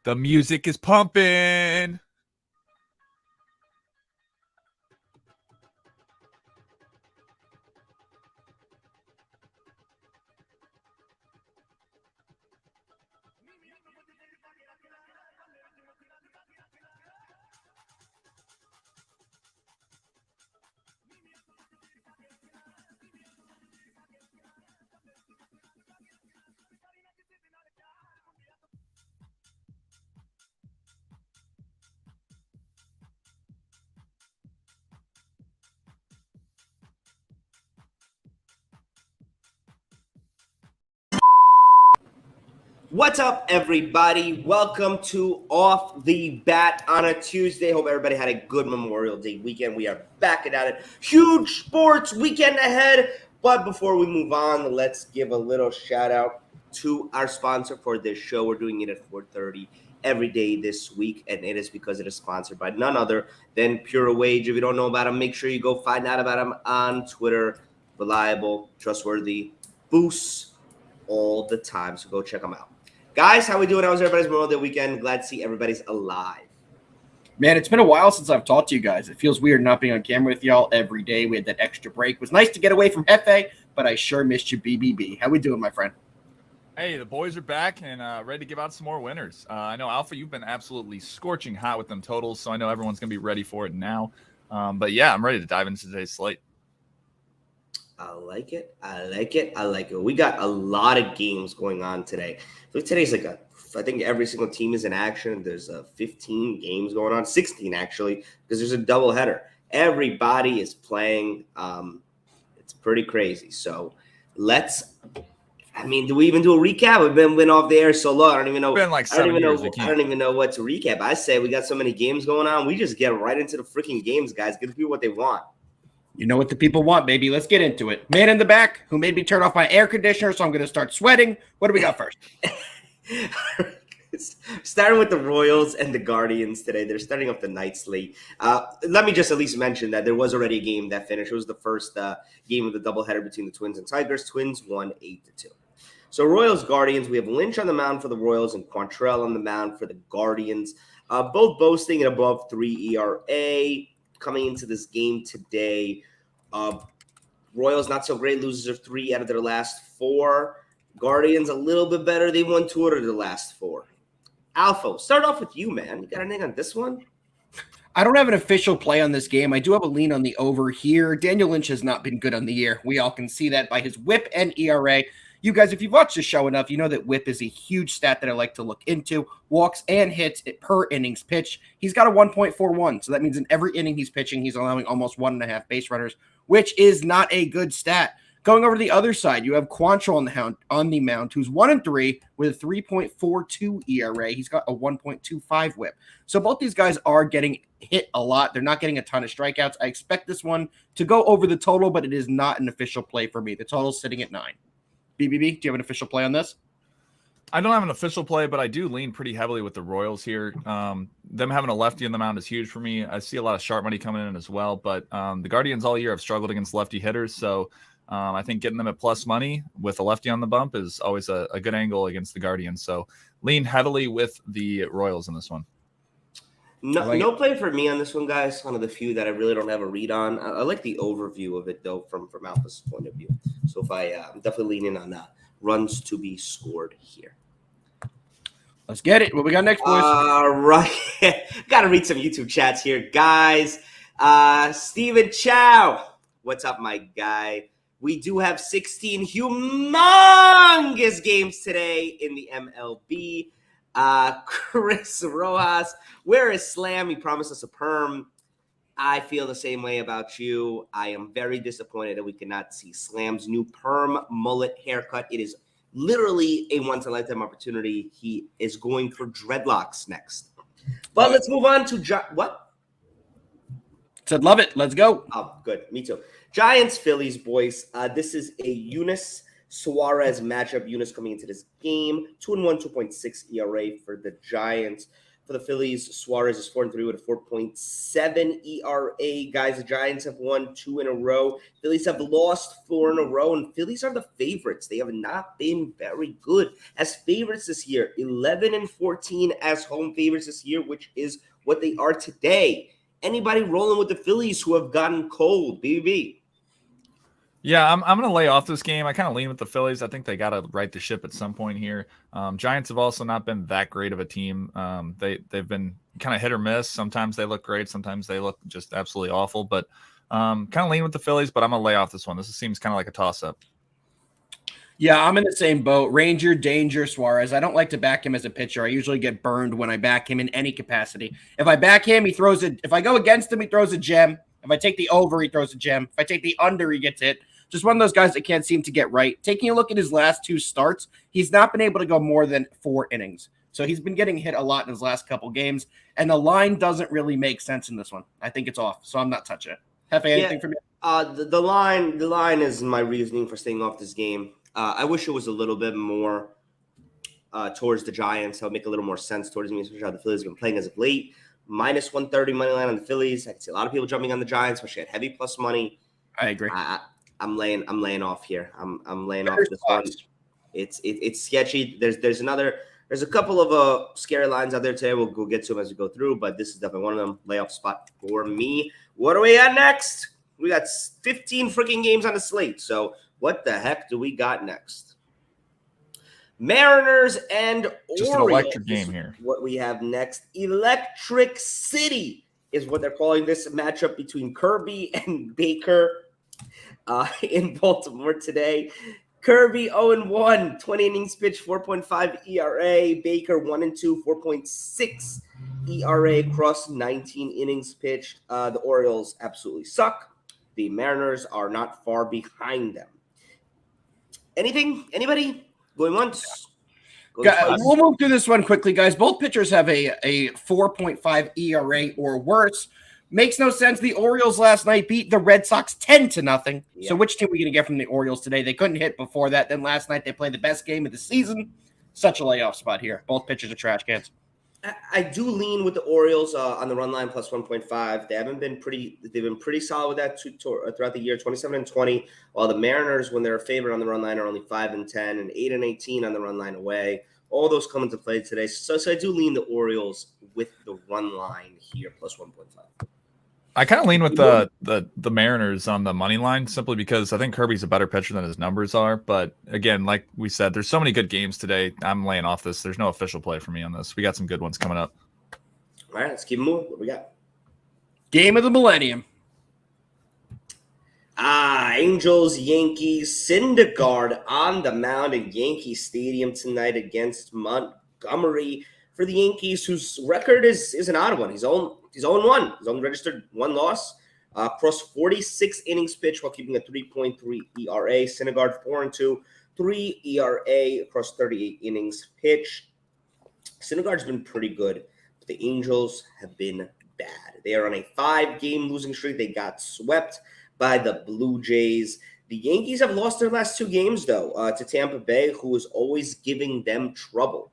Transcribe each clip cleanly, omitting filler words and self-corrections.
The music is pumping. What's up, everybody? Welcome to Off the Bat on a Tuesday. Hope everybody had a good Memorial Day weekend. We are back at it. Huge sports weekend ahead. But before we move on, let's give a little shout out to our sponsor for this show. We're doing it at 4:30 every day this week, and it is because it is sponsored by none other than Pure Wage. If you don't know about them, make sure you go find out about them on Twitter. Reliable, trustworthy, boosts all the time. So go check them out. Guys, how we doing? How was everybody's Memorial Day weekend? Glad to see everybody's alive. Man, it's been a while since I've talked to you guys. It feels weird not being on camera with y'all every day. We had that extra break. It was nice to get away from Hefe, but I sure missed you, BBB. How we doing, my friend? Hey, the boys are back and ready to give out some more winners. I know, Alpha, you've been absolutely scorching hot with them totals, so I know everyone's going to be ready for it now. But yeah, I'm ready to dive into today's slate. I like it. We got a lot of games going on today. So today's I think every single team is in action. There's 15 games going on, 16 actually, because there's a doubleheader. Everybody is playing. It's pretty crazy. So do we even do a recap? We've been off the air so long. I don't even know. It's been like 7 years. I don't even know what to recap. I say we got so many games going on. We just get right into the freaking games, guys. Give people what they want. You know what the people want, baby. Let's get into it. Man in the back who made me turn off my air conditioner, so I'm going to start sweating. What do we got first? Starting with the Royals and the Guardians today. They're starting off the night slate. Let me just at least mention that there was already a game that finished. It was the first game of the doubleheader between the Twins and Tigers. Twins won 8-2. So Royals, Guardians, we have Lynch on the mound for the Royals and Quantrell on the mound for the Guardians. Both boasting an above 3 ERA. Coming into this game today, Royals not so great, losers of 3 out of their last 4. Guardians a little bit better. They won 2 out of their last 4. Alpha, start off with you, man. You got anything on this one? I don't have an official play on this game. I do have a lean on the over here. Daniel Lynch has not been good on the year. We all can see that by his whip and ERA. You guys, if you've watched the show enough, you know that whip is a huge stat that I like to look into. Walks and hits per innings pitched. He's got a 1.41, so that means in every inning he's pitching, he's allowing almost 1.5 base runners, which is not a good stat. Going over to the other side, you have Quantrill on the mound, who's 1-3 with a 3.42 ERA. He's got a 1.25 whip. So both these guys are getting hit a lot. They're not getting a ton of strikeouts. I expect this one to go over the total, but it is not an official play for me. The total's sitting at 9. BBB, do you have an official play on this? I don't have an official play, but I do lean pretty heavily with the Royals here. Them having a lefty on the mound is huge for me. I see a lot of sharp money coming in as well, but the Guardians all year have struggled against lefty hitters, so I think getting them at plus money with a lefty on the bump is always a good angle against the Guardians. So lean heavily with the Royals in this one. No play for me on this one, guys. One of the few that I really don't have a read on. I like the overview of it, though, from Alpha's point of view. So if I'm definitely leaning on runs to be scored here. Let's get it. What we got next, boys? All right. Got to read some YouTube chats here, guys. Steven Chow. What's up, my guy? We do have 16 humongous games today in the MLB. Chris Rojas, where is Slam? He promised us a perm. I feel the same way about you. I am very disappointed that we cannot see Slam's new perm mullet haircut. It is literally a once-in-a-lifetime opportunity. He is going for dreadlocks next. But let's move on to what? Said love it. Let's go. Oh, good. Me too. Giants, Phillies, boys. This is a Eunice Suarez matchup. Eunice coming into this game. 2-1, 2.6 ERA for the Giants. For for the Phillies. Suarez is 4-3 with a 4.7 ERA. Guys, the Giants have won 2 in a row. Phillies have lost 4 in a row, and Phillies are the favorites. They have not been very good as favorites this year. 11-14 as home favorites this year, which is what they are today. Anybody rolling with the Phillies who have gotten cold? BB. Yeah, I'm going to lay off this game. I kind of lean with the Phillies. I think they got to right the ship at some point here. Giants have also not been that great of a team. They've been kind of hit or miss. Sometimes they look great. Sometimes they look just absolutely awful. But kind of lean with the Phillies, but I'm going to lay off this one. This seems kind of like a toss-up. Yeah, I'm in the same boat. Ranger, danger, Suarez. I don't like to back him as a pitcher. I usually get burned when I back him in any capacity. If I back him, he throws it. If I go against him, he throws a gem. If I take the over, he throws a gem. If I take the under, he gets hit. Just one of those guys that can't seem to get right. Taking a look at his last 2 starts, he's not been able to go more than 4 innings. So he's been getting hit a lot in his last couple games, and the line doesn't really make sense in this one. I think it's off, so I'm not touching it. Hefe, anything from you? The line is my reasoning for staying off this game. I wish it was a little bit more towards the Giants. That would make a little more sense towards me, especially how the Phillies have been playing as of late. Minus 130 money line on the Phillies. I can see a lot of people jumping on the Giants, especially at heavy plus money. I agree. I'm laying off here. I'm laying off this one. It's sketchy. There's a couple of scary lines out there today. We'll get to them as we go through, but this is definitely one of them. Layoff spot for me. What do we got next? We got 15 freaking games on the slate. So what the heck do we got next? Mariners and Orioles. Just an electric game here. What we have next. Electric City is what they're calling this matchup between Kirby and Baker. In Baltimore today. Kirby 0-1, 20 innings pitched, 4.5 ERA. Baker 1-2, 4.6 ERA across 19 innings pitched. The Orioles absolutely suck. The Mariners are not far behind them. Anybody? Going once? We'll move through this one quickly, guys. Both pitchers have a 4.5 ERA or worse. Makes no sense. The Orioles last night beat the Red Sox 10-0. Yeah. So which team are we going to get from the Orioles today? They couldn't hit before that. Then last night they played the best game of the season. Such a layoff spot here. Both pitchers are trash cans. I do lean with the Orioles on the run line plus 1.5. They've been pretty solid with that throughout the year, 27-20. While the Mariners, when they're a favorite on the run line, are only 5-10 and 8-18 on the run line away. All those come into play today. So I do lean the Orioles with the run line here plus 1.5. I kind of lean with the Mariners on the money line simply because I think Kirby's a better pitcher than his numbers are. But again, like we said, there's so many good games today. I'm laying off this. There's no official play for me on this. We got some good ones coming up. All right, let's keep moving. What we got? Game of the Millennium. Angels, Yankees, Syndergaard on the mound at Yankee Stadium tonight against Montgomery. For the Yankees, whose record is an odd one. He's 0-1. He's only registered 1 loss. Across 46 innings pitched while keeping a 3.3 ERA. Syndergaard 4-2, 3 ERA across 38 innings pitched. Syndergaard's been pretty good, but the Angels have been bad. They are on a 5-game losing streak. They got swept by the Blue Jays. The Yankees have lost their last 2 games, though, to Tampa Bay, who is always giving them trouble.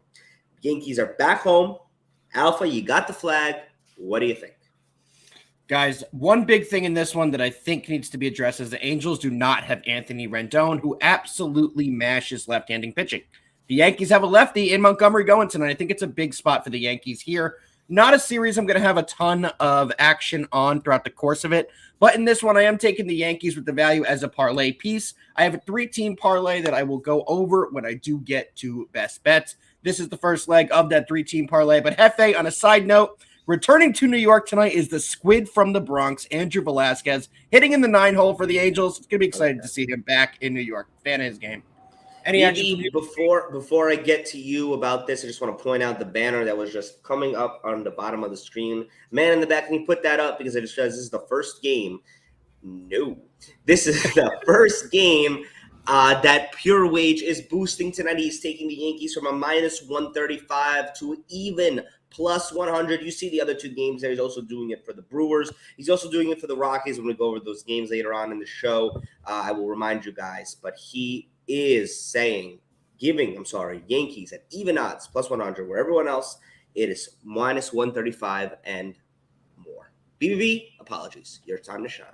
Yankees are back home. Alpha, you got the flag. What do you think? Guys, one big thing in this one that I think needs to be addressed is the Angels do not have Anthony Rendon, who absolutely mashes left-handing pitching. The Yankees have a lefty in Montgomery going tonight. I think it's a big spot for the Yankees here. Not a series I'm going to have a ton of action on throughout the course of it. But in this one, I am taking the Yankees with the value as a parlay piece. I have a 3-team parlay that I will go over when I do get to best bets. This is the first leg of that 3-team parlay. But Hefe, on a side note, returning to New York tonight is the squid from the Bronx, Andrew Velasquez, hitting in the 9-hole for the Angels. It's going to be exciting to see him back in New York. Fan of his game. Any action? Before I get to you about this, I just want to point out the banner that was just coming up on the bottom of the screen. Man in the back, can you put that up? Because I just realized this is the first game. No. This is the first game that Pure Wage is boosting tonight. He's taking the Yankees from a minus 135 to even plus 100. You see the other 2 games there. He's also doing it for the Brewers. He's also doing it for the Rockies. When we go over those games later on in the show, I will remind you guys. But he is giving Yankees at even odds, plus 100, where everyone else It is minus 135 and more. BBB, apologies. Your time to shine.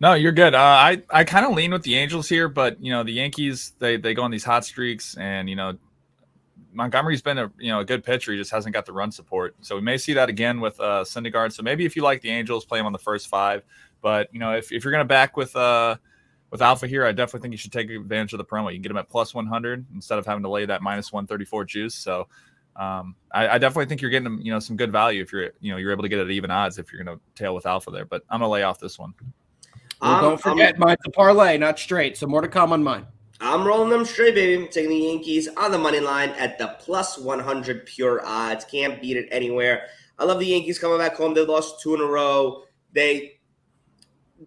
No, you're good. I kind of lean with the Angels here, but the Yankees they go on these hot streaks, and Montgomery's been a good pitcher. He just hasn't got the run support, so we may see that again with Syndergaard. So maybe if you like the Angels, play him on the first 5. But if you're gonna back with Alpha here, I definitely think you should take advantage of the promo. You can get him at plus 100 instead of having to lay that minus 134 juice. So I definitely think you're getting them some good value if you're able to get it at even odds if you're gonna tail with Alpha there. But I'm gonna lay off this one. Well, don't forget, mine's a parlay, not straight. So more to come on mine. I'm rolling them straight, baby. I'm taking the Yankees on the money line at the plus 100 pure odds. Can't beat it anywhere. I love the Yankees coming back home. They lost 2 in a row. They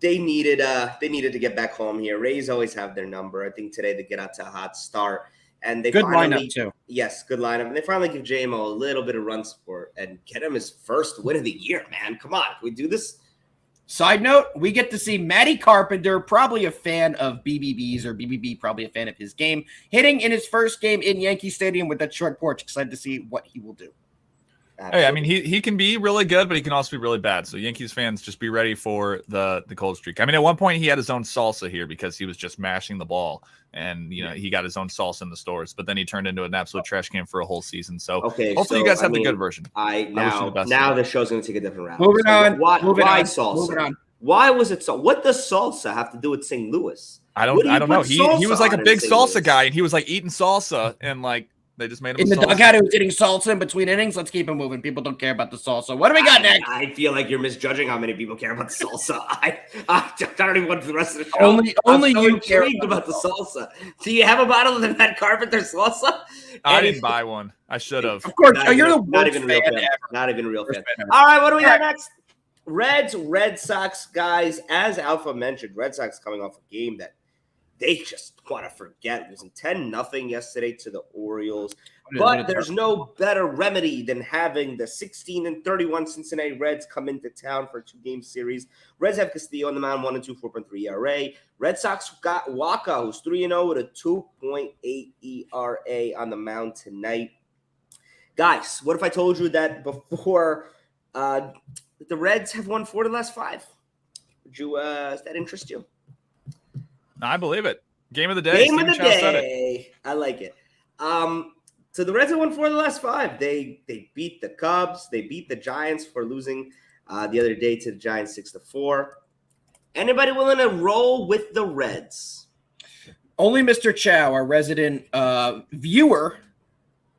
needed to get back home here. Rays always have their number. I think today they get out to a hot start. And they good lineup, too. Yes, good lineup. And they finally give JMO a little bit of run support and get him his first win of the year, man. Come on. Can we do this? Side note, we get to see Matty Carpenter, probably a fan of BBB's, or BBB probably a fan of his game, hitting in his first game in Yankee Stadium with that short porch. Excited to see what he will do. Absolutely. Hey, I mean, he can be really good, but he can also be really bad. So Yankees fans, just be ready for the cold streak. I mean, at one point he had his own salsa here because he was just mashing the ball, and he got his own salsa in the stores. But then he turned into an absolute trash can for a whole season. So hopefully you guys have the good version. Now the show's going to take a different route. Moving on. Why salsa? Moving on. Why was it so? What does salsa have to do with St. Louis? I don't know. He was like a big salsa guy, and he was like eating salsa, and like they just made him in the dugout. He was eating salsa in between innings. Let's keep it moving. People don't care about the salsa. What do we got next? I feel like you're misjudging how many people care about the salsa. I don't even want the rest of the show. Only I'm so you care about the salsa. Do you have a bottle of the Matt Carpenter salsa? I didn't buy one. I should have. Of course, you're the not even a real fan. Not even a real fan. All right, what do we got next? Red Sox, guys. As Alpha mentioned, Red Sox coming off a game that they just want to forget. Losing 10-0 yesterday to the Orioles. But there's no better remedy than having the 16-31 Cincinnati Reds come into town for a 2-game series. Reds have Castillo on the mound, 1-2, 4.3 ERA. Red Sox got Waka, who's 3-0 with a 2.8 ERA on the mound tonight. Guys, what if I told you that before the Reds have won 4 of the last 5? Does that interest you? I believe it. Game of the day. Game of the day. I like it. So the Reds have won 4 of the last 5. They beat the Cubs. They beat the Giants for losing the other day to the Giants 6-4. Anybody willing to roll with the Reds? Only Mr. Chow, our resident viewer,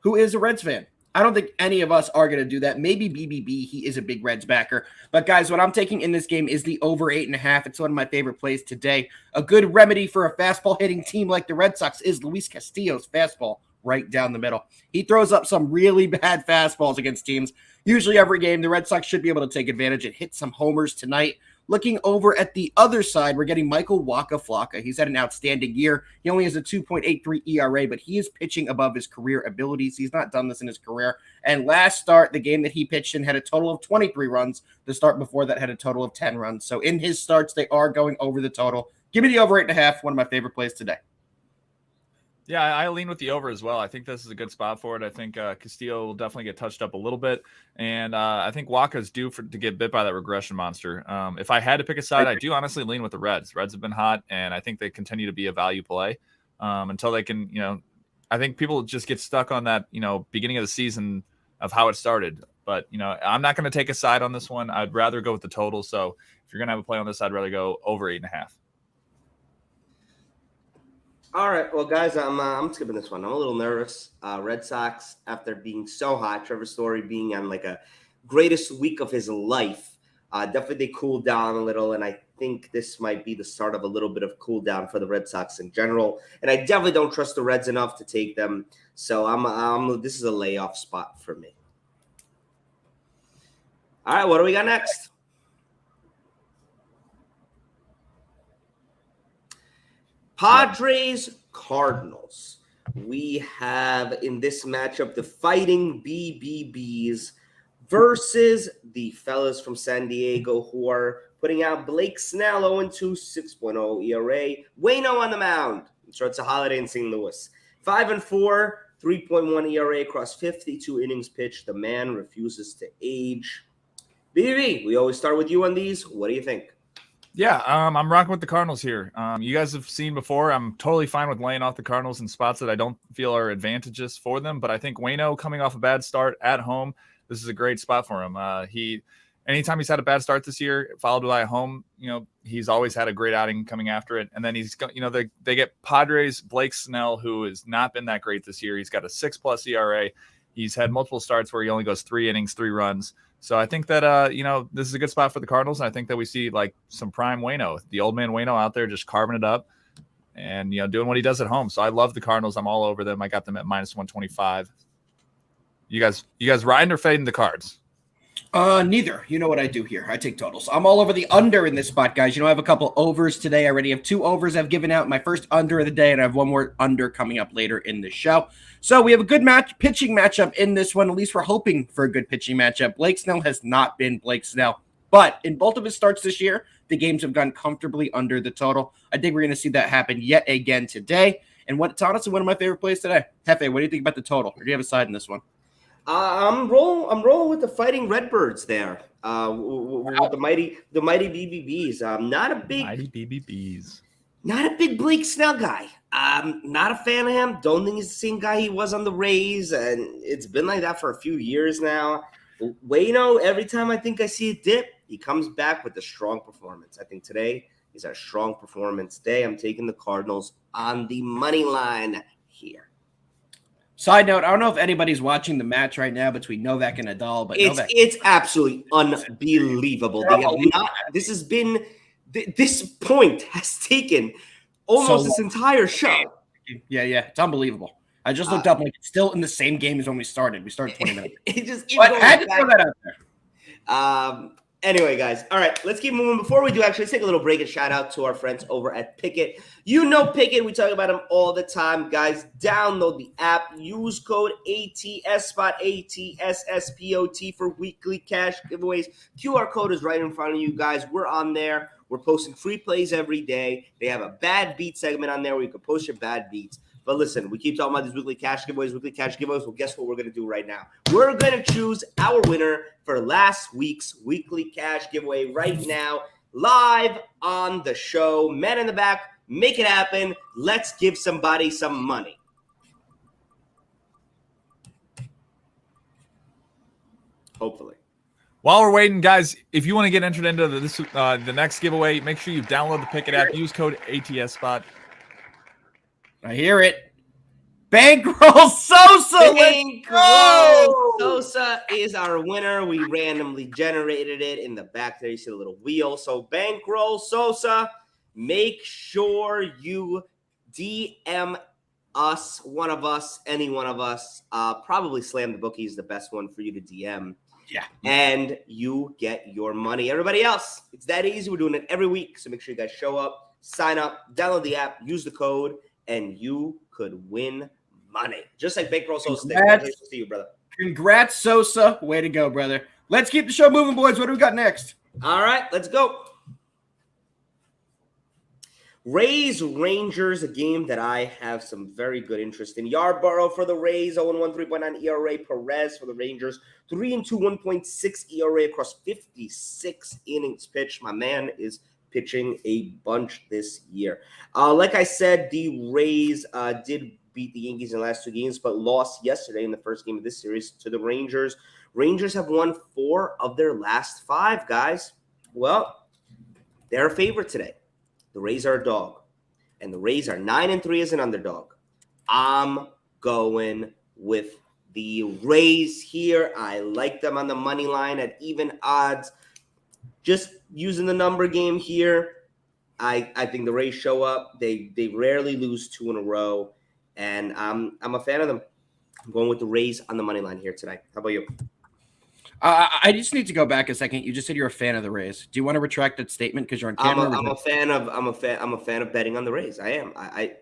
who is a Reds fan. I don't think any of us are going to do that. Maybe BBB. He is a big Reds backer. But, guys, what I'm taking in this game is the over 8.5. It's one of my favorite plays today. A good remedy for a fastball-hitting team like the Red Sox is Luis Castillo's fastball right down the middle. He throws up some really bad fastballs against teams. Usually every game, the Red Sox should be able to take advantage. It hit some homers tonight. Looking over at the other side, we're getting Michael Waka Flocka. He's had an outstanding year. He only has a 2.83 ERA, but he is pitching above his career abilities. He's not done this in his career. And last start, the game that he pitched in had a total of 23 runs. The start before that had a total of 10 runs. So in his starts, they are going over the total. Give me the over 8.5, one of my favorite plays today. Yeah, I lean with the over as well. I think this is a good spot for it. I think Castillo will definitely get touched up a little bit. And I think Waka's due to get bit by that regression monster. If I had to pick a side, I do honestly lean with the Reds. Reds have been hot, and I think they continue to be a value play until they can, I think people just get stuck on that, beginning of the season of how it started. But, I'm not going to take a side on this one. I'd rather go with the total. So if you're going to have a play on this, I'd rather go over 8.5. All right, well, guys, I'm skipping this one. I'm a little nervous. Red Sox, after being so hot, Trevor Story being on like a greatest week of his life, definitely they cooled down a little, and I think this might be the start of a little bit of cool down for the Red Sox in general. And I definitely don't trust the Reds enough to take them, so this is a layoff spot for me. All right, what do we got next? Padres, Cardinals. We have in this matchup the Fighting BBBs versus the fellas from San Diego who are putting out Blake Snell 0-2, 6.0 ERA. Waino on the mound. I'm sure it's a holiday in St. Louis. 5-4, 3.1 ERA across 52 innings pitched. The man refuses to age. BBB, we always start with you on these. What do you think? Yeah, I'm rocking with the Cardinals here. You guys have seen before. I'm totally fine with laying off the Cardinals in spots that I don't feel are advantageous for them. But I think Waino coming off a bad start at home, this is a great spot for him. Anytime he's had a bad start this year, followed by a home, he's always had a great outing coming after it. And then they get Padres, Blake Snell, who has not been that great this year. He's got a 6+ ERA. He's had multiple starts where he only goes 3 innings, 3 runs. So I think that, this is a good spot for the Cardinals. And I think that we see like some prime Waino, the old man Waino out there just carving it up and, doing what he does at home. So I love the Cardinals. I'm all over them. I got them at -125. You guys riding or fading the Cards? Neither. You know what I do here. I take totals. I'm all over the under in this spot, guys. I have a couple overs today. I already have 2 overs I've given out. My first under of the day, and I have one more under coming up later in the show. So we have a good pitching matchup in this one. At least we're hoping for a good pitching matchup. Blake Snell has not been Blake Snell, but in both of his starts this year, the games have gone comfortably under the total. I think we're going to see that happen yet again today. And it's honestly one of my favorite plays today. Hefe, what do you think about the total? Or do you have a side in this one? I'm rolling with the Fighting Redbirds there. With the mighty BBBs. Not a big Mighty BBBs. Not a big Blake Snell guy. Not a fan of him. Don't think he's the same guy he was on the Rays, and it's been like that for a few years now. Waino, every time I think I see a dip, he comes back with a strong performance. I think today is a strong performance day. I'm taking the Cardinals on the money line here. Side note, I don't know if anybody's watching the match right now between Novak and Nadal, but it's absolutely unbelievable. They have not. This point has taken almost this entire show. Yeah, it's unbelievable. I just looked up, like it's still in the same game as when we started. We started 20 minutes. It just I had to throw that out there. Anyway, guys, all right, let's keep moving. Before we do, actually, let's take a little break and shout out to our friends over at Pickett. You know Pickett. We talk about them all the time, guys. Download the app. Use code ATSSPOT, ATSSPOT for weekly cash giveaways. QR code is right in front of you guys. We're on there. We're posting free plays every day. They have a bad beat segment on there where you can post your bad beats. But listen, we keep talking about these weekly cash giveaways. Well, guess what we're going to do right now? We're going to choose our winner for last week's weekly cash giveaway right now, live on the show. Men in the back, make it happen. Let's give somebody some money. Hopefully. While we're waiting, guys, if you want to get entered into the next giveaway, make sure you download the Pickett app. Use code ATSSPOT. I hear it. Bankroll Sosa. Bankroll Sosa is our winner. We randomly generated it in the back there. You see the little wheel. So Bankroll Sosa, make sure you DM us, any one of us. Probably Slam the Bookie is the best one for you to DM. Yeah. And you get your money. Everybody else, it's that easy. We're doing it every week. So make sure you guys show up, sign up, download the app, use the code, and you could win money. Just like Bankroll Sosa. Congratulations to you, brother. Congrats, Sosa. Way to go, brother. Let's keep the show moving, boys. What do we got next? All right, let's go. Rays Rangers, a game that I have some very good interest in. Yarborough for the Rays, 0-1, 3.9 ERA. Perez for the Rangers, 3-2, 1.6 ERA across 56 innings pitched. My man is pitching a bunch this year. Like I said, the Rays did beat the Yankees in the last 2 games, but lost yesterday in the first game of this series to the Rangers. Rangers have won 4 of their last 5, guys. Well, they're a favorite today. The Rays are a dog, and the Rays are 9-3 as an underdog. I'm going with the Rays here. I like them on the money line at even odds. Just using the number game here, I think the Rays show up. They rarely lose 2 in a row, and I'm a fan of them. I'm going with the Rays on the money line here tonight. How about you? I just need to go back a second. You just said you're a fan of the Rays. Do you want to retract that statement because you're on camera? I'm a fan of betting on the Rays. I am. I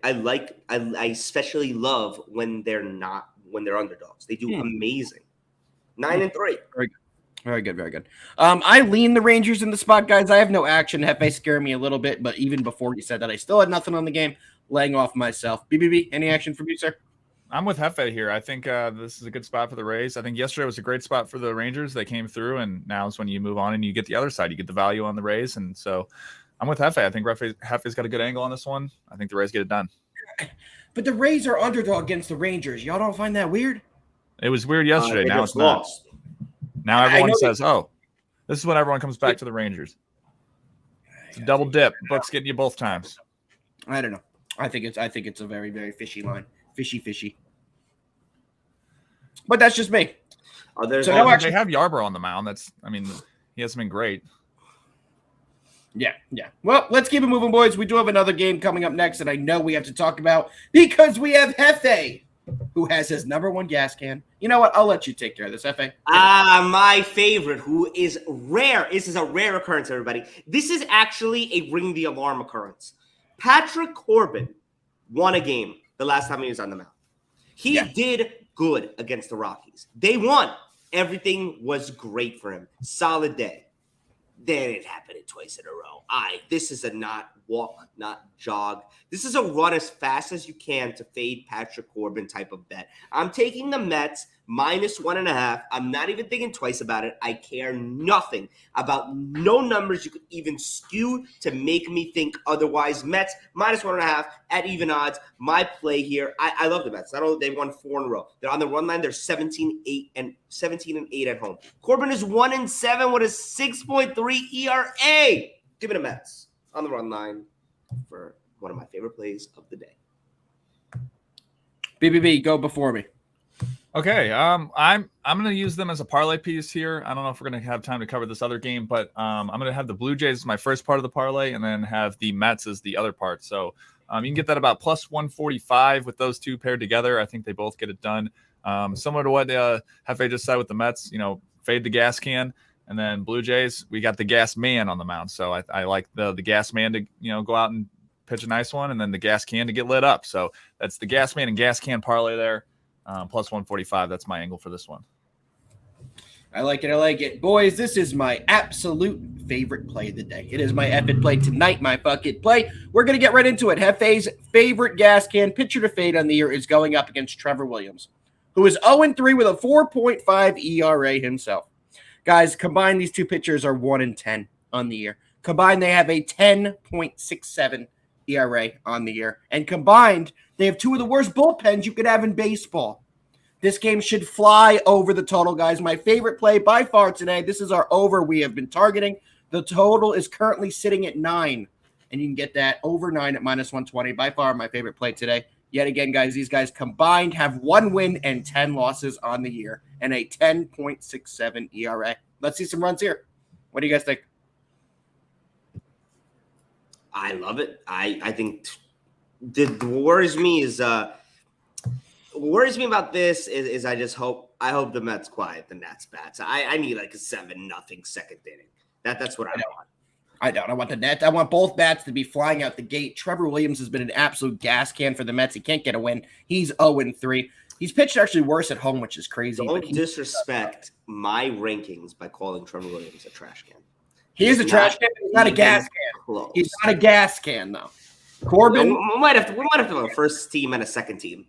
especially love when they're underdogs. They do amazing. 9-3. Very good. I lean the Rangers in the spot, guys. I have no action. Hefe scared me a little bit, but even before you said that, I still had nothing on the game. Laying off myself. BBB, any action from you, sir? I'm with Hefe here. I think this is a good spot for the Rays. I think yesterday was a great spot for the Rangers. They came through, and now is when you move on and you get the other side. You get the value on the Rays, and so I'm with Hefe. I think Hefe's got a good angle on this one. I think the Rays get it done. But the Rays are underdog against the Rangers. Y'all don't find that weird? It was weird yesterday. They Now just it's not. lost. Now I everyone know says, "Oh, this is when everyone comes back to the Rangers." It's a double dip. Buck's getting you both times. I don't know. I think it's a very, very fishy line. Fishy. But that's just me. There's So Well, no they action. have Yarbrough on the mound. He hasn't been great. Yeah. Well, let's keep it moving, boys. We do have another game coming up next that I know we have to talk about because we have Hefe, who has his number one gas can. You know what? I'll let you take care of this, Hefe. My favorite, who is rare. This is a rare occurrence, everybody. This is actually a ring the alarm occurrence. Patrick Corbin won a game the last time he was on the mound. He did good against the Rockies. They won. Everything was great for him. Solid day. Then it happened twice in a row. This is a not walk, not jog. This is a run as fast as you can to fade Patrick Corbin type of bet. I'm taking the Mets -1.5. I'm not even thinking twice about it. I care nothing about no numbers you could even skew to make me think otherwise. Mets -1.5 at even odds. My play here. I love the Mets. Not only they won 4 in a row. They're on the run line. They're 17-8 and 17-8 at home. Corbin is 1-7 with a 6.3 ERA. Give me the Mets on the run line for one of my favorite plays of the day. BBB, go before me. Okay, I'm going to use them as a parlay piece here. I don't know if we're going to have time to cover this other game, but I'm going to have the Blue Jays as my first part of the parlay, and then have the Mets as the other part. So you can get that about +145 with those two paired together. I think they both get it done. Similar to what Hefe just said with the Mets, fade the gas can, and then Blue Jays, we got the gas man on the mound. So I like the gas man to go out and pitch a nice one, and then the gas can to get lit up. So that's the gas man and gas can parlay there. +145. That's my angle for this one. I like it. Boys, this is my absolute favorite play of the day. It is my epic play tonight, my bucket play. We're going to get right into it. Hefe's favorite gas can pitcher to fade on the year is going up against Trevor Williams, who is 0-3 with a 4.5 ERA himself. Guys, combined, these two pitchers are 1-10 on the year. Combined, they have a 10.67 ERA on the year. And combined, they have two of the worst bullpens you could have in baseball. This game should fly over the total, guys. My favorite play by far today. This is our over we have been targeting. The total is currently sitting at 9. And you can get that over 9 at -120. By far my favorite play today. Yet again, guys, these guys combined have 1 win and 10 losses on the year and a 10.67 ERA. Let's see some runs here. What do you guys think? I love it. I think what worries me is what worries me about this is I hope the Mets quiet the Nats bats. I need like a 7-0 second inning. That's what I want. I don't. I want the Nets. I want both bats to be flying out the gate. Trevor Williams has been an absolute gas can for the Mets. He can't get a win. He's 0-3. He's pitched actually worse at home, which is crazy. Don't disrespect my rankings by calling Trevor Williams a trash can. He is a trash can. He's not a gas can. Close. He's not a gas can, though. Corbin. We might have to have a first team and a second team.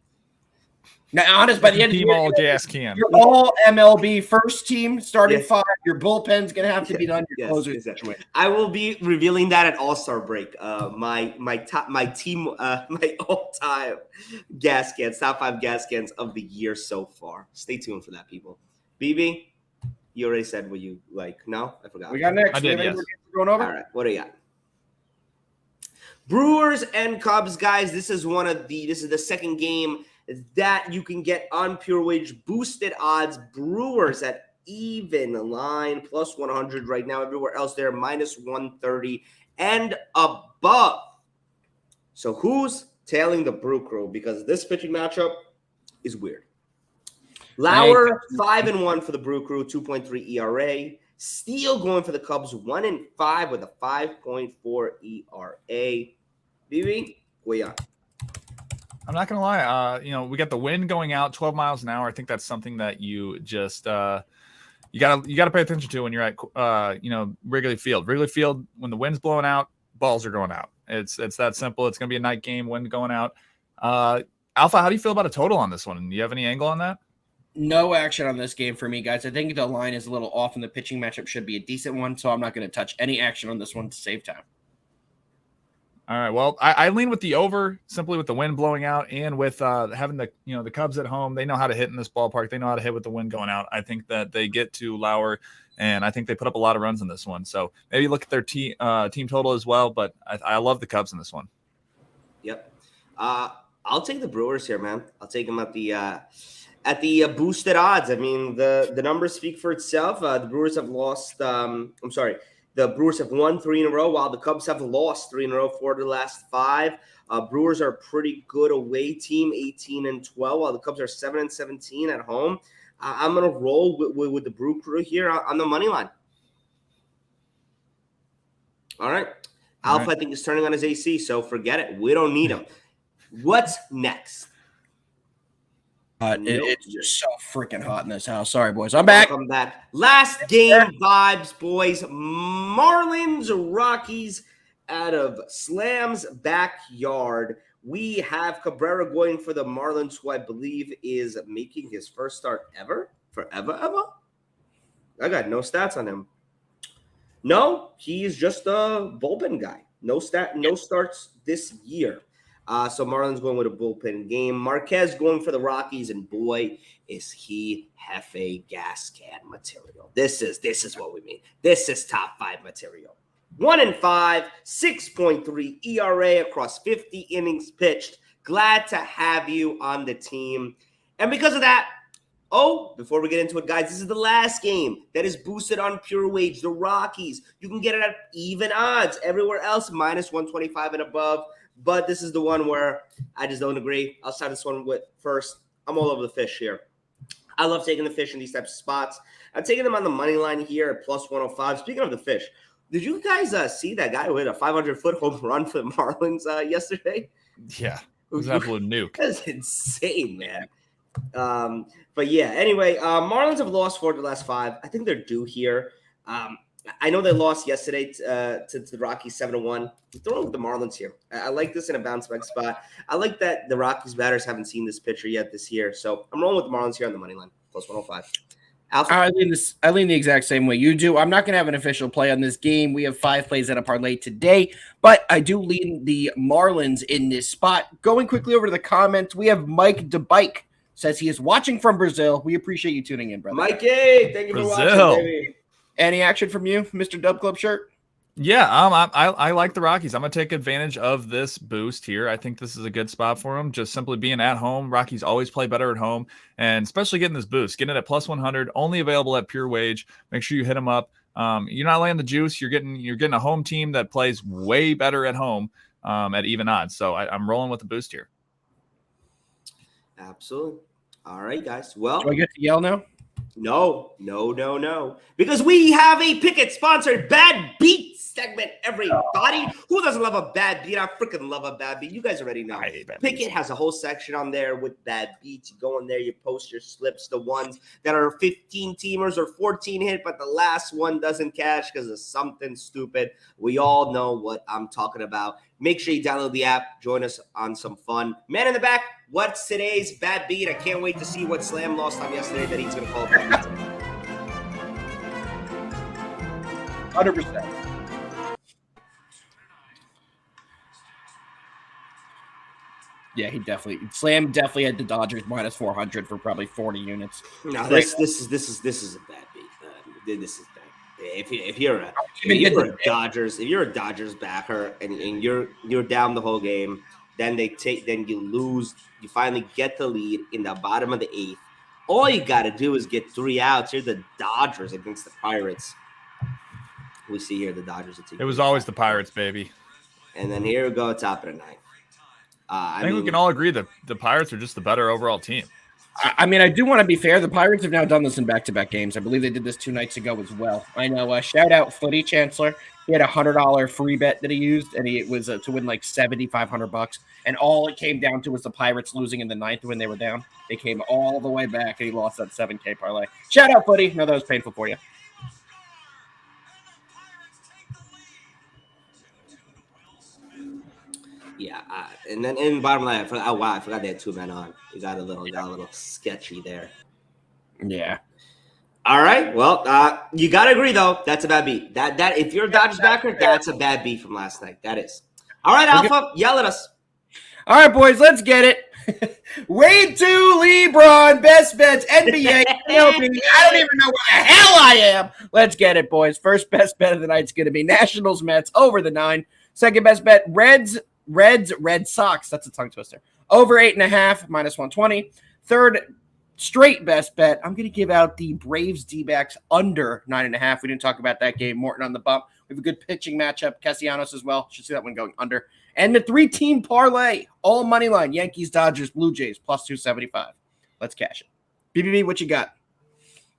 Now, honest, by the end of the Team year, all gas can. you're all MLB first team, starting Yes. 5. Your bullpen's going to have to be done. Your Yes, closer exactly. situation. I will be revealing that at All-Star break. My all-time gas cans, top 5 gas cans of the year so far. Stay tuned for that, people. BB, you already said what you like. No, I forgot. We got next. I did, yes. Going over. All right, what do you got? Brewers and Cubs, guys. This is the second game that you can get on Pure Wage boosted odds. Brewers at even line +100 right now. Everywhere else they're -130 and above. So who's tailing the Brew Crew? Because this pitching matchup is weird. Lauer 5-1 for the Brew Crew, 2.3 ERA. Steele going for the Cubs, 1-5 with a 5.4 ERA. BB, what you got? I'm not gonna lie. We got the wind going out 12 miles an hour. I think that's something that you just you gotta pay attention to when you're at Wrigley Field. Wrigley Field, when the wind's blowing out, balls are going out. It's that simple. It's gonna be a night game, wind going out. Alpha, how do you feel about a total on this one? Do you have any angle on that? No action on this game for me, guys. I think the line is a little off, and the pitching matchup should be a decent one, so I'm not going to touch any action on this one to save time. All right. Well, I lean with the over simply with the wind blowing out and with having the Cubs at home. They know how to hit in this ballpark. They know how to hit with the wind going out. I think that they get to Lauer, and I think they put up a lot of runs in this one. So maybe look at their team total as well. But I love the Cubs in this one. Yep. I'll take the Brewers here, man. I'll take them at the boosted odds. I mean, the numbers speak for itself. The Brewers have lost. The Brewers have won 3 in a row, while the Cubs have lost 3 in a row, 4 of the last 5. Brewers are a pretty good away team, 18-12, while the Cubs are 7-17 at home. I'm going to roll with the Brew Crew here on the money line. All right. Alpha, I think, is turning on his AC, so forget it. We don't need him. What's next? It's just so freaking hot in this house. Sorry, boys. I'm back. Welcome back. Last game vibes, boys. Marlins, Rockies out of Slam's backyard. We have Cabrera going for the Marlins, who I believe is making his first start ever? Forever? I got no stats on him. No, he's just a bullpen guy. No starts this year. So Marlins going with a bullpen game. Marquez going for the Rockies, and boy, is he Hefe gas can material. This is what we mean. This is top 5 material. 1-5, 6.3 ERA across 50 innings pitched. Glad to have you on the team. And because of that, before we get into it, guys, this is the last game that is boosted on Pure Wage. The Rockies, you can get it at even odds. Everywhere else, minus 125 and above. But this is the one where I just don't agree. I'll start this one with first. I'm all over the fish here. I love taking the fish in these types of spots. I'm taking them on the money line here at plus 105. Speaking of the fish, did you guys see that guy who hit a 500-foot home run for the Marlins yesterday? Yeah, it was an absolute nuke. That's insane, man. But yeah, anyway, Marlins have lost 4 of the last 5. I think they're due here. I know they lost yesterday to the Rockies 7-1. I'm throwing with the Marlins here. I like this in a bounce back spot. I like that the Rockies batters haven't seen this pitcher yet this year. So I'm rolling with the Marlins here on the money line, plus 105. Alpha? I lean the exact same way you do. I'm not going to have an official play on this game. We have 5 plays at a parlay today, but I do lean the Marlins in this spot. Going quickly over to the comments, we have Mike DeBike says he is watching from Brazil. We appreciate you tuning in, brother. Mikey, thank you for watching, baby. Any action from you, Mr. Dub Club shirt? Yeah, I like the Rockies. I'm going to take advantage of this boost here. I think this is a good spot for them. Just simply being at home. Rockies always play better at home, and especially getting this boost. Getting it at plus 100, only available at Pure Wage. Make sure you hit them up. You're not laying the juice. You're getting a home team that plays way better at home at even odds. So I'm rolling with the boost here. Absolutely. All right, guys. Well, do I get to yell now? No. Because we have a Pickett-sponsored Bad Beat segment, everybody. Who doesn't love a bad beat? I freaking love a bad beat. You guys already know. Pickett has a whole section on there with bad beats. You go in there, you post your slips, the ones that are 15-teamers or 14 hit, but the last one doesn't cash because of something stupid. We all know what I'm talking about. Make sure you download the app. Join us on some fun. Man in the back, what's today's bad beat? I can't wait to see what Slam lost on yesterday that he's going to call bad beat today. 100%. Yeah, Slam definitely had the Dodgers minus 400 for probably 40 units. No, this is a bad beat. This is bad. If you're a Dodgers backer and you're down the whole game, then you lose. You finally get the lead in the bottom of the 8th. All you got to do is get 3 outs. You're the Dodgers against the Pirates. We see here the Dodgers. It was always the Pirates, baby. And then here we go, top of the 9th. I think we can all agree that the Pirates are just the better overall team. I mean, I do want to be fair. The Pirates have now done this in back-to-back games. I believe they did this 2 nights ago as well. I know. Shout out Footy Chancellor. He had a $100 free bet that he used, and it was to win like $7,500. And all it came down to was the Pirates losing in the 9th when they were down. They came all the way back, and he lost that $7K parlay. Shout out Footy. No, that was painful for you. Yeah, and then in the bottom line, I forgot they had 2 men on. We got a little sketchy there. Yeah. All right, well, you gotta agree though. That's a bad beat. That if you're a Dodgers backer, that's a bad beat from last night. That is. All right, Alpha, yell at us. All right, boys, let's get it. Wade to LeBron, best bets, NBA, MLB. I don't even know where the hell I am. Let's get it, boys. First best bet of the night is going to be Nationals, Mets over the 9. Second best bet, Red Sox. That's a tongue twister. Over 8.5, minus 120. Third straight best bet, I'm going to give out the Braves D-backs under 9.5. We didn't talk about that game. Morton on the bump. We have a good pitching matchup. Castellanos as well. Should see that one going under. And the 3-team parlay, all money line, Yankees, Dodgers, Blue Jays, plus 275. Let's cash it. BBB, what you got?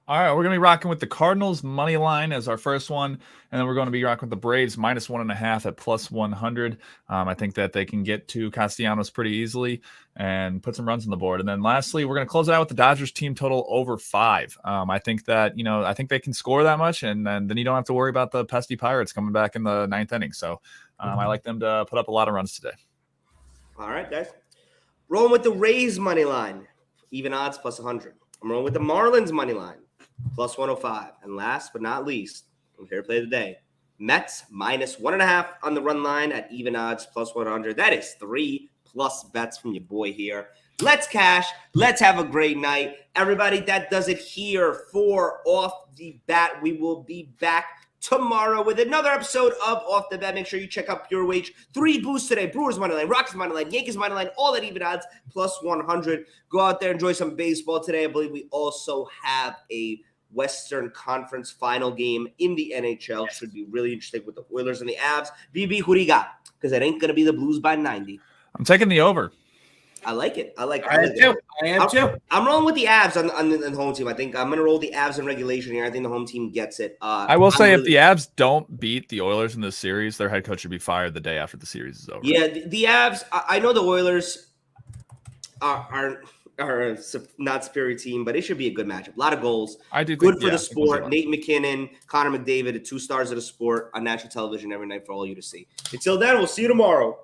All right, we're going to be rocking with the Cardinals money line as our first one, and then we're going to be rocking with the Braves minus 1.5 at plus 100. I think that they can get to Castellanos pretty easily and put some runs on the board. And then lastly, we're going to close it out with the Dodgers team total over 5. I think that, I think they can score that much, and then you don't have to worry about the pesky Pirates coming back in the 9th inning. So I like them to put up a lot of runs today. All right, guys. Rolling with the Rays money line, even odds plus 100. I'm rolling with the Marlins money line, plus 105. And last but not least, I'm here to play today. Mets minus 1.5 on the run line at even odds plus 100. That is 3+ bets from your boy here. Let's cash. Let's have a great night. Everybody, that does it here for Off the Bat. We will be back tomorrow with another episode of Off the Bet. Make sure you check out Pure Wage. 3 boosts today. Brewers money line, Rockies money line, Yankees money line, all at even odds plus 100. Go out there, enjoy some baseball today. I believe we also have a Western Conference final game in the NHL. Yes. Should be really interesting with the Oilers and the Avs. BB, who do you got? Because it ain't going to be the Blues by 90. I'm taking the over. I like it. I am too. I'm rolling with the Avs on the home team. I think I'm going to roll the Avs in regulation here. I think the home team gets it. I will say if the Avs don't beat the Oilers in this series, their head coach should be fired the day after the series is over. Yeah, the Avs, I know the Oilers are a not superior team, but it should be a good matchup. A lot of goals. I do. Good for the sport. Nate McKinnon, Connor McDavid, the 2 stars of the sport on national television every night for all you to see. Until then, we'll see you tomorrow.